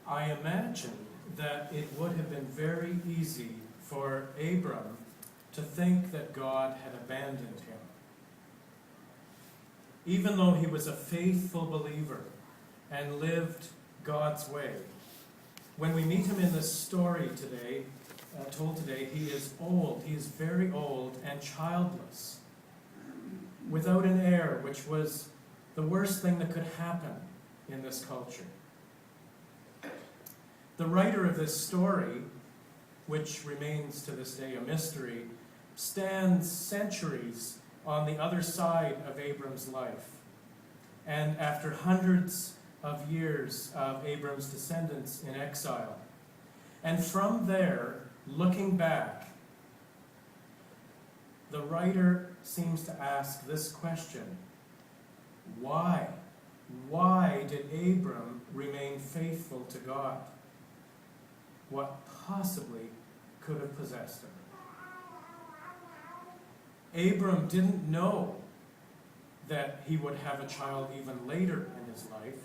I imagine that it would have been very easy for Abram to think that God had abandoned him. Even though he was a faithful believer and lived God's way, when we meet him in this story today, told today, he is old. He is very old and childless, without an heir, which was the worst thing that could happen in this culture. The writer of this story, which remains to this day a mystery, stands centuries on the other side of Abram's life. And after hundreds of years of Abram's descendants in exile, and from there, looking back, the writer seems to ask this question: why? Why did Abram remain faithful to God? What possibly could have possessed him? Abram didn't know that he would have a child even later in his life,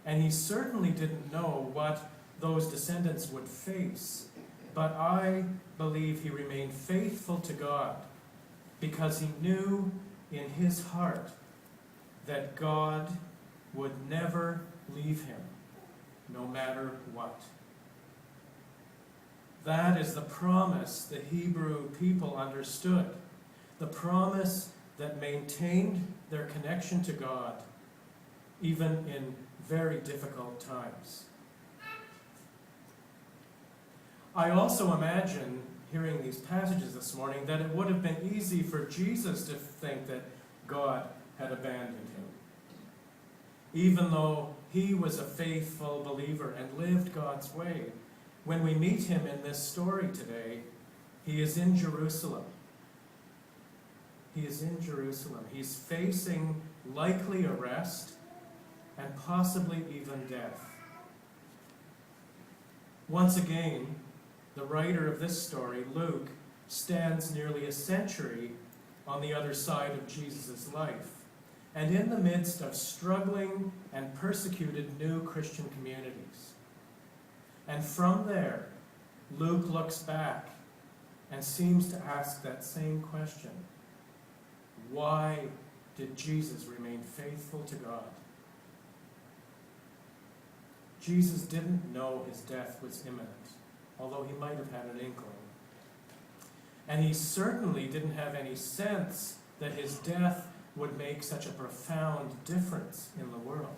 and he certainly didn't know what those descendants would face. But I believe he remained faithful to God because he knew in his heart that God would never leave him, no matter what. That is the promise the Hebrew people understood, the promise that maintained their connection to God even in very difficult times. I also imagine, hearing these passages this morning, that it would have been easy for Jesus to think that God had abandoned him, even though he was a faithful believer and lived God's way. When we meet him in this story today, he is in Jerusalem. He is in Jerusalem. He's facing likely arrest and possibly even death. Once again, the writer of this story, Luke, stands nearly a century on the other side of Jesus' life, and in the midst of struggling and persecuted new Christian communities. And from there, Luke looks back and seems to ask that same question: why did Jesus remain faithful to God? Jesus didn't know his death was imminent, although he might have had an inkling. And he certainly didn't have any sense that his death would make such a profound difference in the world.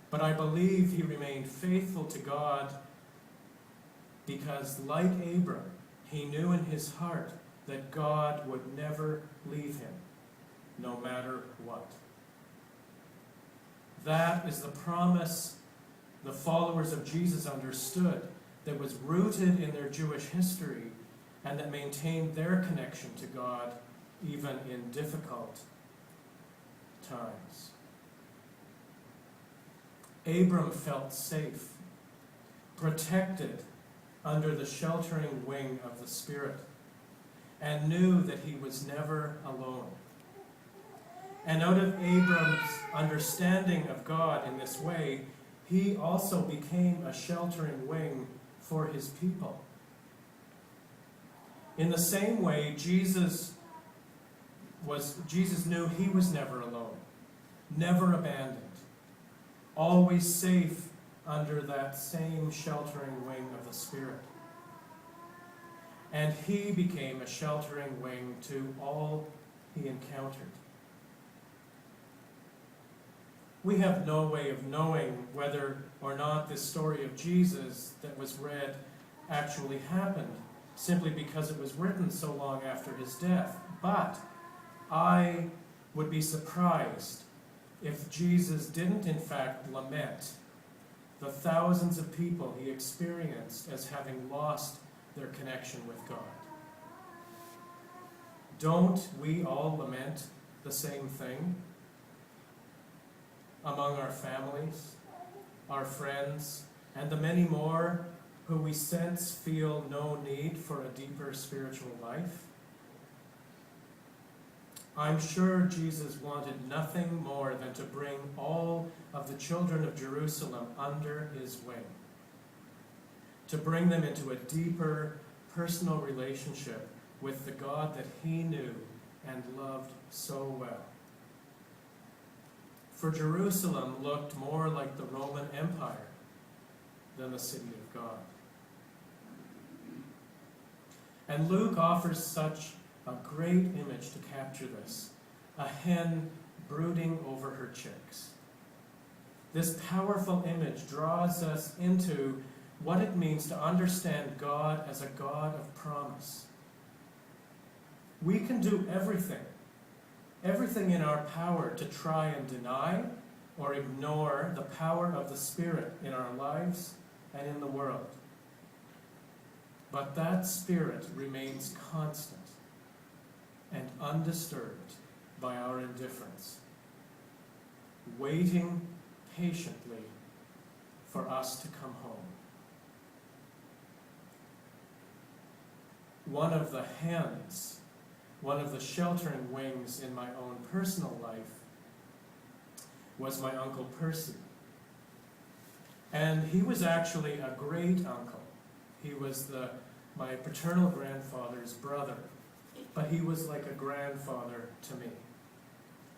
But I believe he remained faithful to God because, like Abram, he knew in his heart that God would never leave him, no matter what. That is the promise the followers of Jesus understood, that was rooted in their Jewish history and that maintained their connection to God even in difficult times. Abram felt safe, protected under the sheltering wing of the Spirit, and knew that he was never alone. And out of Abram's understanding of God in this way, he also became a sheltering wing for his people. In the same way, Jesus knew he was never alone, never abandoned, always safe under that same sheltering wing of the Spirit. And he became a sheltering wing to all he encountered. We have no way of knowing whether or not this story of Jesus that was read actually happened, simply because it was written so long after his death. But I would be surprised if Jesus didn't in fact lament the thousands of people he experienced as having lost their connection with God. Don't we all lament the same thing among our families, our friends, and the many more who we sense feel no need for a deeper spiritual life? I'm sure Jesus wanted nothing more than to bring all of the children of Jerusalem under his wing, to bring them into a deeper personal relationship with the God that he knew and loved so well. For Jerusalem looked more like the Roman Empire than the city of God. And Luke offers such a great image to capture this, a hen brooding over her chicks. This powerful image draws us into what it means to understand God as a God of promise. We can do everything in our power to try and deny or ignore the power of the Spirit in our lives and in the world. But that Spirit remains constant and undisturbed by our indifference, waiting patiently for us to come home. One of the hens, one of the sheltering wings in my own personal life was my Uncle Percy. And he was actually a great uncle. He was my paternal grandfather's brother, but he was like a grandfather to me.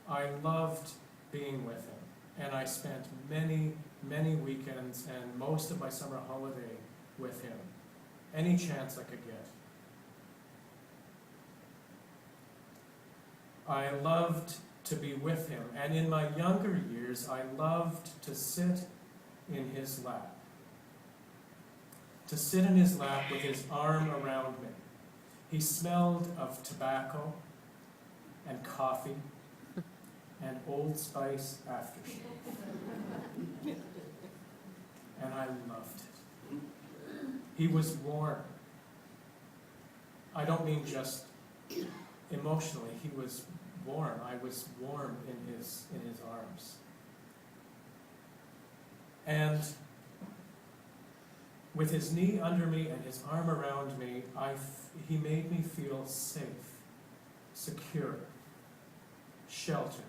I loved being with him, and I spent many, many weekends and most of my summer holiday with him, any chance I could get. I loved to be with him, and in my younger years, I loved to sit in his lap. To sit in his lap with his arm around me. He smelled of tobacco and coffee and Old Spice aftershave. And I loved it. He was warm. I don't mean just emotionally. He was warm. I was warm in his arms. And with his knee under me and his arm around me, he made me feel safe, secure, sheltered,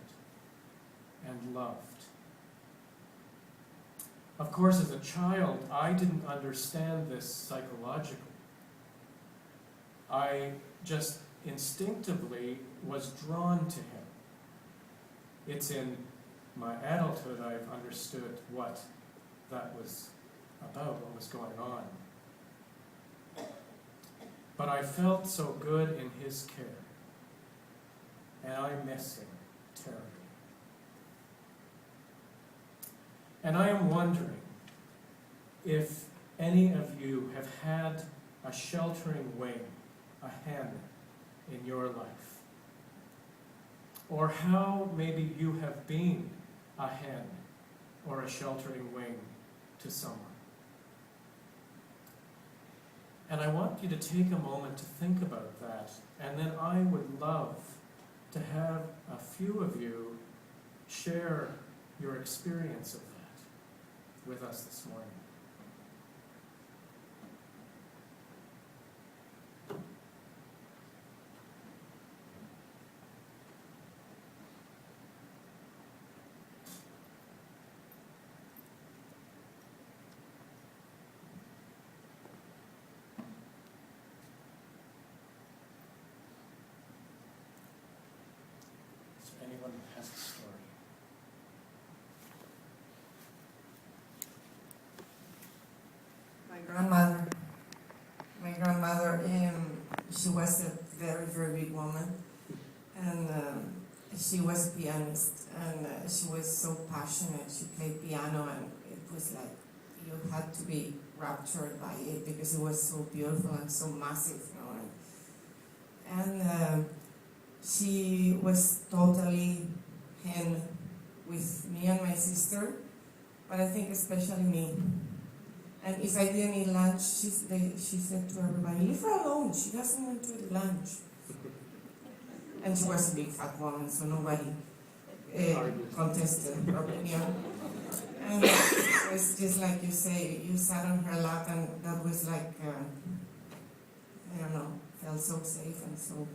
and loved. Of course, as a child, I didn't understand this psychologically. I just instinctively was drawn to him. It's in my adulthood I've understood what that was about, what was going on. But I felt so good in his care, and I miss him terribly. And I am wondering if any of you have had a sheltering wing, a hen, in your life. Or how maybe you have been a hen or a sheltering wing to someone. And I want you to take a moment to think about that, and then I would love to have a few of you share your experience of that with us this morning. Anyone who has a story? My grandmother, she was a very, very big woman, and she was a pianist, and she was so passionate. She played piano, and it was like you had to be raptured by it because it was so beautiful and so massive, you know. And she was totally hen with me and my sister, but I think especially me. And if I didn't eat lunch, she said to everybody, "Leave her alone, she doesn't want to eat lunch." And she was a big fat woman, so nobody contested her opinion. And it was just like you say, you sat on her lap, and that was like, I don't know, felt so safe and so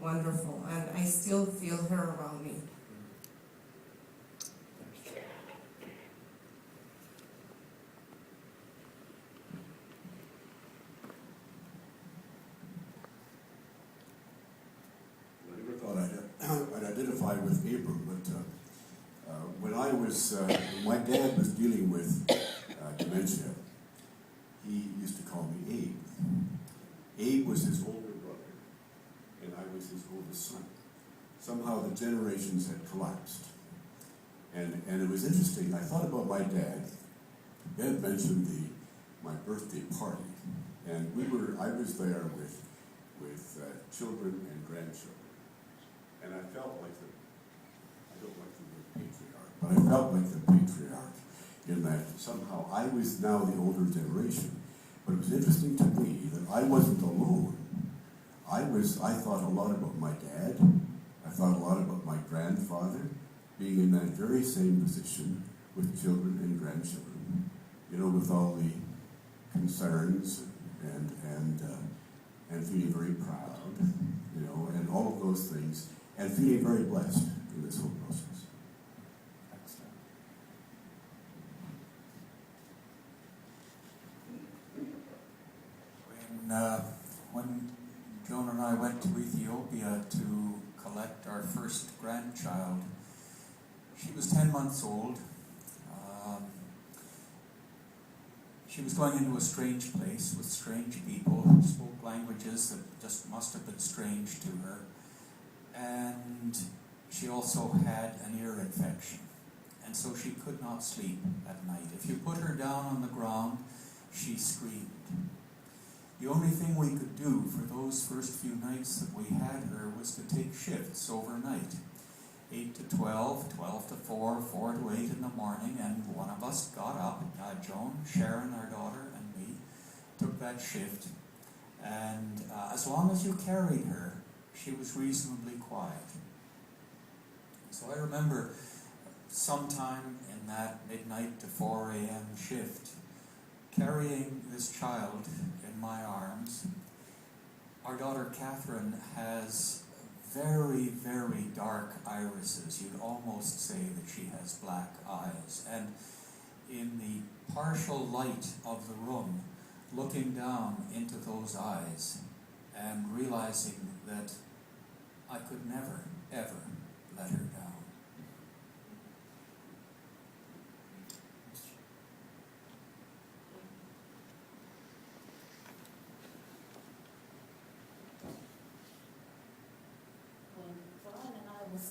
wonderful, and I still feel her around me. I never thought I'd identify with Abram, but when my dad was dealing with dementia, he used to call me Abe. Abe was his older brother, and I was his oldest son. Somehow the generations had collapsed. And it was interesting. I thought about my dad. Dad mentioned my birthday party, and I was there with children and grandchildren. And I felt like I don't like the word patriarch, but I felt like the patriarch in that somehow I was now the older generation. But it was interesting to me that I wasn't alone. I thought a lot about my dad. I thought a lot about my grandfather being in that very same position with children and grandchildren. With all the concerns and feeling very proud, and all of those things, and feeling very blessed in this whole process. When Joan and I went to Ethiopia to collect our first grandchild, she was 10 months old. She was going into a strange place with strange people who spoke languages that just must have been strange to her. And she also had an ear infection. And so she could not sleep at night. If you put her down on the ground, she screamed. The only thing we could do for those first few nights that we had her was to take shifts overnight. 8 to 12, 12 to 4, 4 to 8 in the morning, and one of us got up, Joan, Sharon, our daughter, and me, took that shift, and as long as you carried her, she was reasonably quiet. So I remember sometime in that midnight to 4 a.m. shift, carrying this child in my arms. Our daughter Catherine has very, very dark irises. You'd almost say that she has black eyes. And in the partial light of the room, looking down into those eyes and realizing that I could never, ever let her down.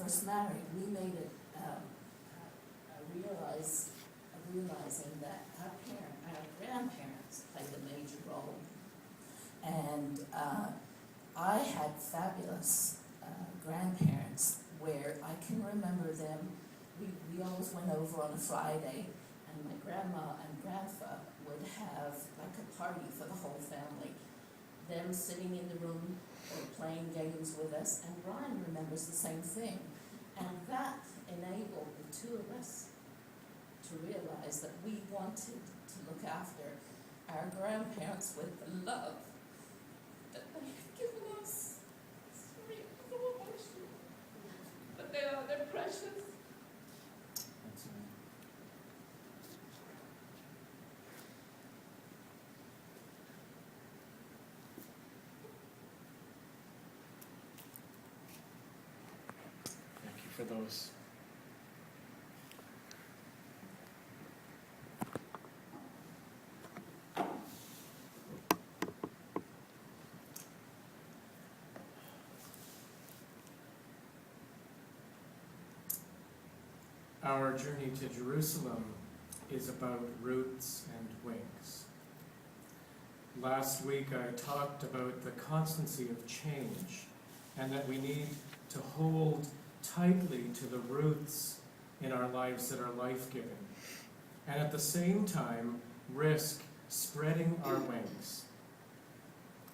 First married, we made it realizing that our grandparents played a major role, and I had fabulous grandparents where I can remember them. We always went over on a Friday, and my grandma and grandpa would have like a party for the whole family. Them sitting in the room or playing games with us, and Brian remembers the same thing. And that enabled the two of us to realize that we wanted to look after our grandparents with the love that they had given us. Sorry, I'm so emotional. But they're precious. That's right. Thank you for those. Our journey to Jerusalem is about roots and wings. Last week I talked about the constancy of change and that we need to hold tightly to the roots in our lives that are life-giving, and at the same time risk spreading our wings,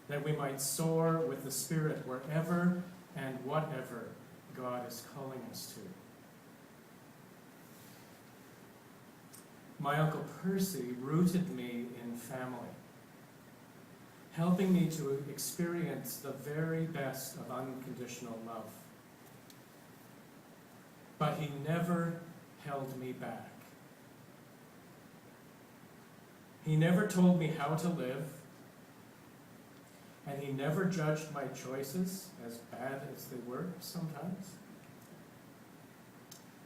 that we might soar with the Spirit wherever and whatever God is calling us to. My Uncle Percy rooted me in family, helping me to experience the very best of unconditional love. But he never held me back. He never told me how to live, and he never judged my choices, as bad as they were sometimes,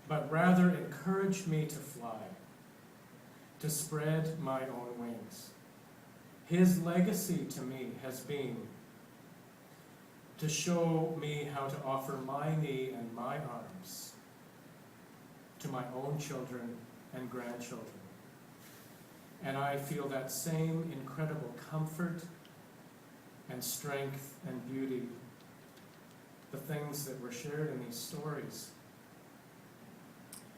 but rather encouraged me to fly, to spread my own wings. His legacy to me has been to show me how to offer my knee and my arms to my own children and grandchildren. And I feel that same incredible comfort and strength and beauty, the things that were shared in these stories.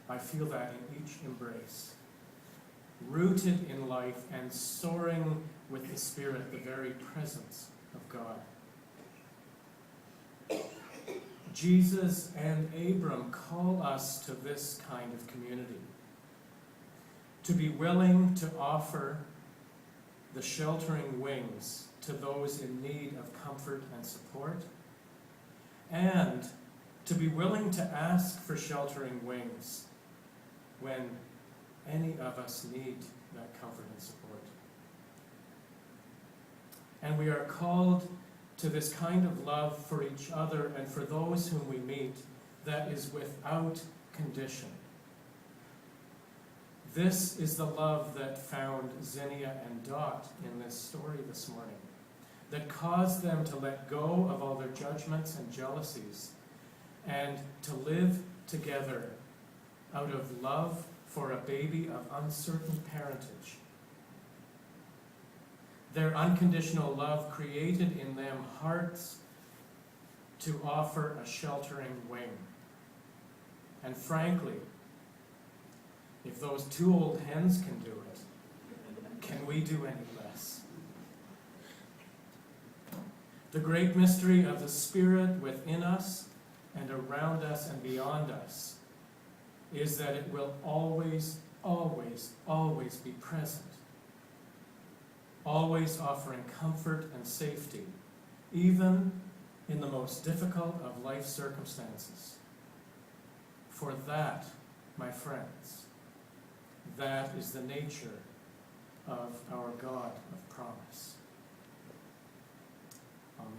I feel that in each embrace, rooted in life and soaring with the Spirit, the very presence of God. Jesus and Abram call us to this kind of community, to be willing to offer the sheltering wings to those in need of comfort and support, and to be willing to ask for sheltering wings when any of us need that comfort and support. And we are called to this kind of love for each other and for those whom we meet that is without condition. This is the love that found Zinnia and Dot in this story this morning, that caused them to let go of all their judgments and jealousies and to live together out of love for a baby of uncertain parentage. Their unconditional love created in them hearts to offer a sheltering wing. And frankly, if those two old hens can do it, can we do any less? The great mystery of the Spirit within us and around us and beyond us is that it will always, always, always be present, always offering comfort and safety, even in the most difficult of life circumstances. For that, my friends, that is the nature of our God of promise. Amen.